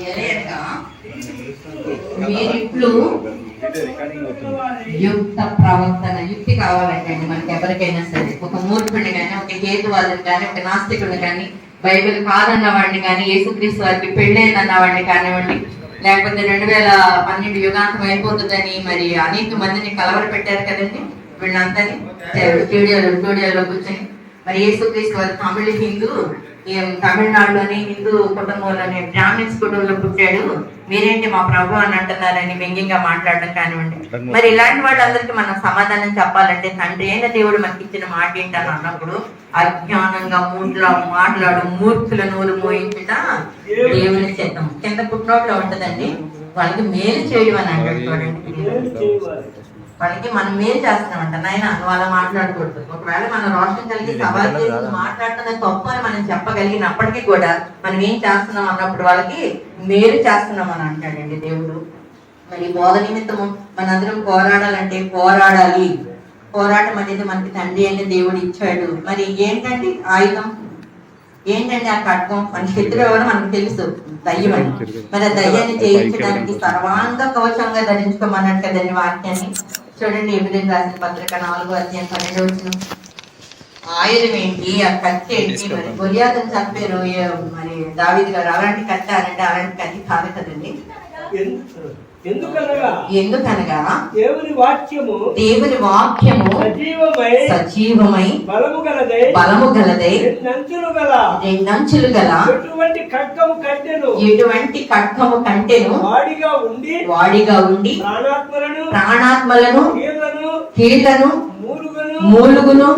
ఎలయనగా మీరిట్లు యుక్త ప్రవర్తన. యుక్తి కావాలంటే మనకి ఎవరికైనా సరే, ఒక మూర్ఖుడిని కానీ, ఒక హేతువాదుని కానీ, ఒక నాస్తికుడిని కానీ, బైబిల్ కాదన్న వాడిని కానీ, యేసుక్రీస్తు వారికి పెళ్ళైందన్న వాడిని కానివ్వండి, లేకపోతే 2012 యుగాంతం అయిపోతుందని మరి అనేక మందిని కలవర పెట్టారు కదండి. వీళ్ళందరినీ స్టూడియోలో కూర్చొని మరి యేసుక్రీస్తు వారు తమిళనాడులోని హిందూ కుటుంబంలోని బ్రాహ్మిన్స్ కుటుంబంలో పుట్టాడు, మీరేంటి మా ప్రభు అని అంటున్నారని వ్యంగ్యంగా మాట్లాడడం కానివ్వండి. మరి ఇలాంటి వాళ్ళందరికీ మనం సమాధానం చెప్పాలంటే తండ్రి అయిన దేవుడు మనకి ఇచ్చిన మాట ఏంటని అన్నప్పుడు, అజ్ఞానంగా మాట్లాడు మూర్ఖుల నోరు మోయించుట దేవుని చేద్దాం. కింద పుట్టినోట్లో ఉంటదండి, వాళ్ళకి మేలు చేయడం అని అంటాడు. చూడండి, వాళ్ళకి మనం మేలు చేస్తున్నామంట. నాయన నువ్వు అలా మాట్లాడకూడదు. ఒకవేళ మనం రోషం కలిగి సవాల్ చేసి మాట్లాడుతున్న తప్పు అని మనం చెప్పగలిగినప్పటికీ కూడా మనం ఏం చేస్తున్నాం అన్నప్పుడు వాళ్ళకి మేలు చేస్తున్నాం అని అంటాడండి దేవుడు. మరి బోధ నిమిత్తము మనందరం పోరాడాలంటే పోరాడాలి. పోరాటం అనేది మనకి తండ్రి అయిన దేవుడు ఇచ్చాడు. మరి ఏంటండి ఆయుధం, ఏంటండి ఆ ఖడ్గం? మన శత్రువు ఎవరో మనకు తెలుసు, దయ్యం అని. మరి ఆ దయ్యాన్ని జయించడానికి సర్వాంగ కవచంగా ధరించుకోమన్నాడు కదండి వాక్యాన్ని. చూడండి, ఎబ్రియులకు రాసిన పత్రిక 4:12 ఆయుధం ఏంటి, ఆ కత్తి ఏంటి? మరి గొలియాతును చంపారు మరి దావీదు గారు. అలాంటి కత్తి అనంటే అలాంటి కత్తి కాదు కదండి. ఎందుకనగా దేవుని వాక్యము సజీవమై బలము గలదై రెండంచులు గల ఎటువంటి ఖడ్గము కంటెను వాడిగా ఉండి ప్రాణాత్మలను కీళ్లను మూలుగును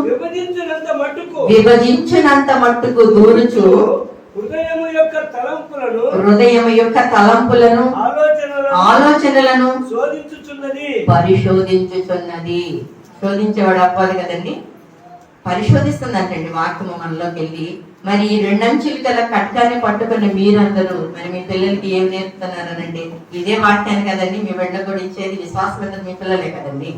విభజించినంత మట్టుకు దూరుచు హృదయము యొక్క తలంపులను ఆలోచనలను పరిశోధించుచున్నది. శోధించేవాడు అవ్వదు కదండి, పరిశోధిస్తుందంటండి వాక్యము మనలోకి వెళ్ళి. మరి ఈ రెండంచులు గల ఖడ్గాన్ని పట్టుకున్న మీరందరూ మరి మీ పిల్లలకి ఏం నేర్పుతున్నారనండి? ఇదే వాక్యాన్ని కదండి మీ బిడ్డ కూడా ఇచ్చేది. విశ్వాసమైన మీ పిల్లలే కదండి.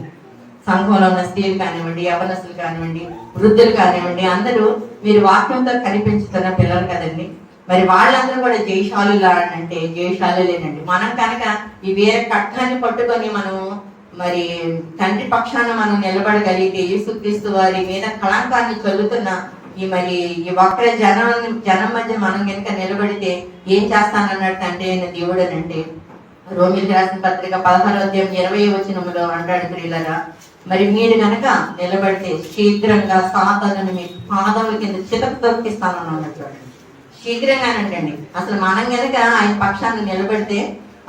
సంఘంలో ఉన్న స్త్రీలు కానివ్వండి, యవనస్తులు కానివ్వండి, వృద్ధులు కానివ్వండి, అందరూ మీరు వాక్యంతో కనిపించుతున్న పిల్లలు కదండి. మరి వాళ్ళందరూ కూడా జయశాలులా అంటే జయశాలులేనండి. మనం కనుక ఈ వేరే కట్టాన్ని పట్టుకొని మనము మరి తండ్రి పక్షాన మనం నిలబడగలిగితే, యేసుక్రీస్తు వారి మీద కళంకాన్ని చల్లుతున్న ఈ వక్ర జనం మధ్య మనం కనుక నిలబడితే ఏం చేస్తానన్నాడు తండ్రి అయిన దేవుడు అని అంటే, రోమిలికి రాసిన పత్రిక 16:20 అంటాడు, ప్రియులరా మరి మీరు కనుక నిలబడితే శీఘ్రంగా సాతానుని మీ పాదముల కింద చితక తొక్కిస్తానని అన్నట్టు. శీఘ్రంగానంటండి. అసలు మనం కనుక ఆయన పక్షాన్ని నిలబడితే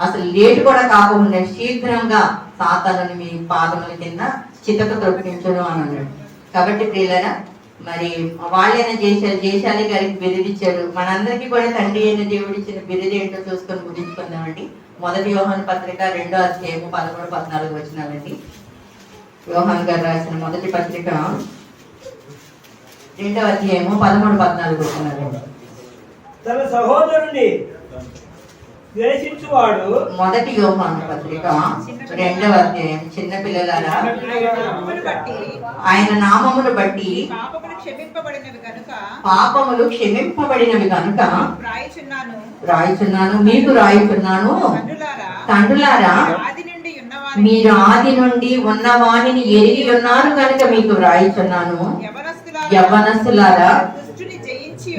అసలు లేటు కూడా కాకుండా శీఘ్రంగా సాతానుని మీ పాదముల కింద చితక తొక్కించడం అని అన్నాడు. కాబట్టి ప్రియులరా మరి వాళ్ళైనా జయశాలి గారికి బిరుదిచ్చాడు. మనందరికీ కూడా తండ్రి అయిన దేవుడు ఇచ్చిన బిరుది ఏంటో చూసుకొని ముగించుకుందామండి. 1 యోహాను పత్రిక 2:13-14 యోహాను గారు రాసిన మొదటి పత్రిక 2:13-14 తన సహోదరుని ద్వేషించువాడు. 1 యోహాను పత్రిక 2:13 చిన్న పిల్లలారా ఆయన నామమును బట్టి పాపములు క్షమింపబడినవి కనుక రాయుచున్నాను, మీకు రాయుచున్నాను. తండ్రులారా మీరు ఆది నుండి ఉన్నవానిని ఎరిగి ఉన్నారు కనుక మీకు రాయుచున్నాను. యవ్వనస్తులారా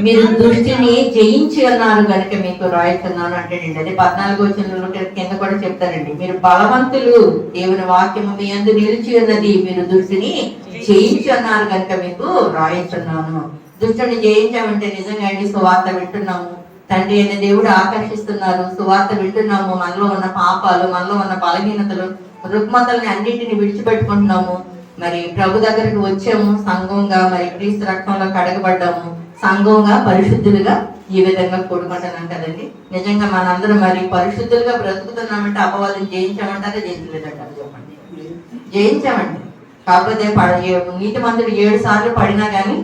మీరు దృష్టిని జయించి ఉన్నారు కనుక మీకు రాయుచున్నాను అంటేనండి. అది 14 కింద కూడా చెప్తారండి. మీరు బలవంతులు, దేవుని వాక్యము మీ యందు నిలిచి ఉన్నది, మీరు దృష్టిని జయించి ఉన్నారు కనుక మీకు రాయుచున్నాను. దుష్టుని జయించామంటే నిజంగా అండి సువార్త వింటున్నాము, తండ్రి అయిన దేవుడు ఆకర్షిస్తున్నారు, సువార్త వింటున్నాము, మనలో ఉన్న పాపాలు, మనలో ఉన్న బలహీనతలు, రుగ్మతల్ని అన్నింటిని విడిచిపెట్టుకుంటున్నాము. మరి ప్రభు దగ్గరికి వచ్చాము సంఘంగా, మరి క్రీస్తు రక్తంలో కడగబడ్డాము, సంఘంగా పరిశుద్ధులుగా ఈ విధంగా కూడుకుంటున్నాం కదండి. నిజంగా మనందరం మరి పరిశుద్ధులుగా బ్రతుకుతున్నామంటే అపవాదం జయించామంటారా జయించలేదంటారు? చెప్పండి. జయించామండి. కాకపోతే నీతిమంతుడు 7 సార్లు పడినా గానీ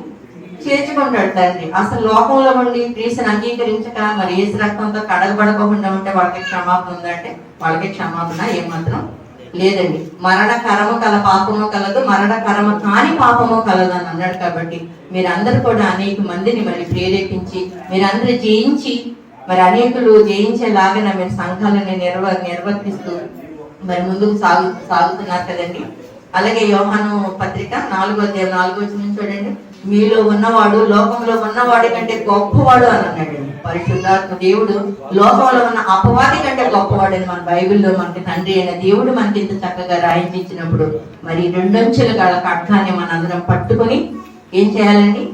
చేర్చుకుంటాడు తండ్రి. అసలు లోకంలో ఉండి క్రీస్తుని అంగీకరించక మరి యేసు రక్తంతో కడగబడకుండా ఉంటే వాళ్ళకి క్షమాపణ ఉందంటే వాళ్ళకి క్షమాపణ ఏమాత్రం లేదండి. మరణకరము కల పాపము కలదు, మరణకరము కాని పాపము కలదు అని అన్నాడు. కాబట్టి మీరందరూ కూడా అనేక మందిని మరి ప్రేరేపించి మీరందరూ జయించి మరి అనేకులు జయించేలాగా మీరు సంఘాలను నిర్వర్తిస్తూ మరి ముందుకు సాగుతున్నారు కదండి. అలాగే యోహాను పత్రిక 4వ అధ్యాయం 4వ వచనం చూడండి. మీలో ఉన్నవాడు లోకంలో ఉన్నవాడి కంటే గొప్పవాడు అని అన్నాడు. పరిశుద్ధాత్మ దేవుడు లోకంలో ఉన్న అపవాది కంటే గొప్పవాడు అని మన బైబిల్లో మనకి తండ్రి అయిన దేవుడు మనకి ఇంత చక్కగా రాయించినప్పుడు మరి 2 అంచెల గల ఖడ్గాన్ని మనందరం పట్టుకొని ఏం చేయాలండి?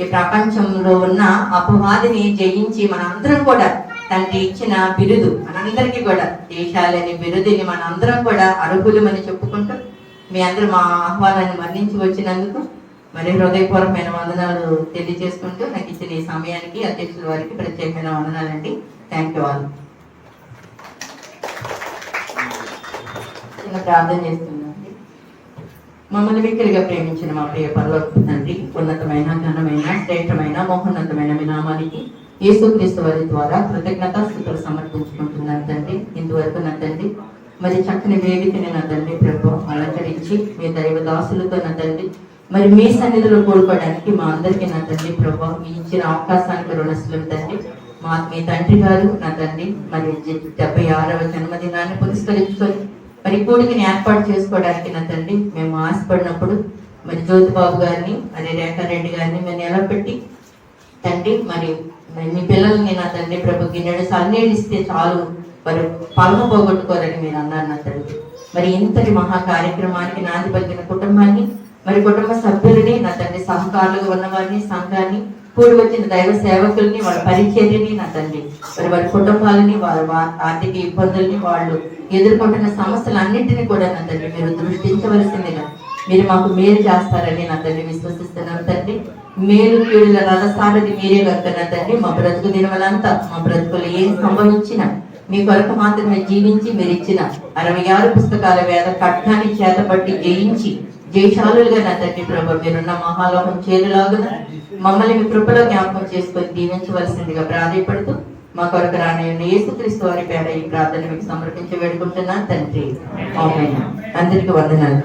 ఈ ప్రపంచంలో ఉన్న అపవాదిని జయించి మనందరం కూడా తండ్రి ఇచ్చిన బిరుదు మనందరికీ కూడా దేశాలని బిరుదుని మనందరం కూడా అర్హులమని చెప్పుకుంటూ మీ అందరూ మా ఆహ్వానాన్ని మన్నించి వచ్చినందుకు మరి హృదయపూర్వకమైన వందనాలు తెలియజేసుకుంటూ నాకు ఇచ్చిన ఈ సమయానికి అధ్యక్షుల వారికి ప్రత్యేకమైన వందనాలండి. Thank you all. చిన్న ప్రార్థన చేస్తున్నానండి. మమ్మల్ని మిక్కిలిగా ప్రేమించిన మా ప్రియ పరలోకపు తండ్రి, ఉన్నతమైన ఘనమైన శ్రేష్టమైన మహోన్నతమైన మీ నామానికి యేసుక్రీస్తు వారి ద్వారా కృతజ్ఞతాస్తుతులు సమర్పించుకుంటున్నాను తండ్రి. ఇంతవరకు నా తండ్రి మరి చక్కని వేదికని నా తండ్రి ప్రభు అలంకరించి మీ దైవ దాసులతో నా తండ్రి మరి మీ సన్నిధిలో కోరుకోవడానికి మా అందరికీ నా తండ్రి ప్రభు మీ ఇచ్చిన అవకాశానికి రుణస్తులం తండ్రి. మీ తండ్రి గారు నా తండ్రి మరి 76వ జన్మదినాన్ని పురస్కరించుకొని మరి కూడికిని ఏర్పాటు చేసుకోవడానికి నా తండ్రి మేము ఆశపడినప్పుడు మరి జ్యోతిబాబు గారిని మరి రేఖారెడ్డి గారిని మేము నిలబెట్టి తండ్రి మరి మీ పిల్లల్ని నా తండ్రి ప్రభు గిన్నెడు సన్నీళ్ళు ఇస్తే చాలు మరి పలమ పోగొట్టుకోరని మీరు అన్నారు నా తండ్రి. మరి ఇంతటి మహా కార్యక్రమానికి నాంది పలికిన కుటుంబాన్ని మరి కుటుంబ సభ్యులని నా తండ్రి సహకారులుగా ఉన్నవారిని సంఘాన్ని కూడి వచ్చిన దైవ సేవకుల్ని వాళ్ళ పరిచర్యని నా తండ్రి మరి వారి కుటుంబాలని వారి ఆర్థిక ఇబ్బందుల్ని వాళ్ళు ఎదుర్కొంటున్న సమస్యలన్నింటినీ కూడా నా తండ్రి మీరు దృష్టించవలసిందిగా మీరు మాకు మేలు చేస్తారని నా తండ్రి విశ్వసిస్తున్నాను తండ్రి. మేలు కీడుల రథసారథి మీరే కనుక నా తండ్రి మా బ్రతుకు దినవలంతా మా బ్రతుకులు ఏం సంభవించినా మీ కొరకు మాత్రమే జీవించి మీరు ఇచ్చిన 66 పుస్తకాల వేద ఖడ్గాన్ని చేతపట్టి జయించి జయశాలులుగా నా తండ్రి ప్రభు మీరున్న మహాలోకం చేరులాగున మమ్మల్ని మీ కృపలో జ్ఞాపకం చేసుకొని దీవించవలసిందిగా ప్రాధాయపడుతూ మా కొరకు రానయ్యున్న యేసుక్రీస్తు వారి పేర ఈ ప్రార్థన మీకు సమర్పించి వేడుకుంటున్నాను తండ్రి. ఆమేన్. అందరికీ వందనాలు.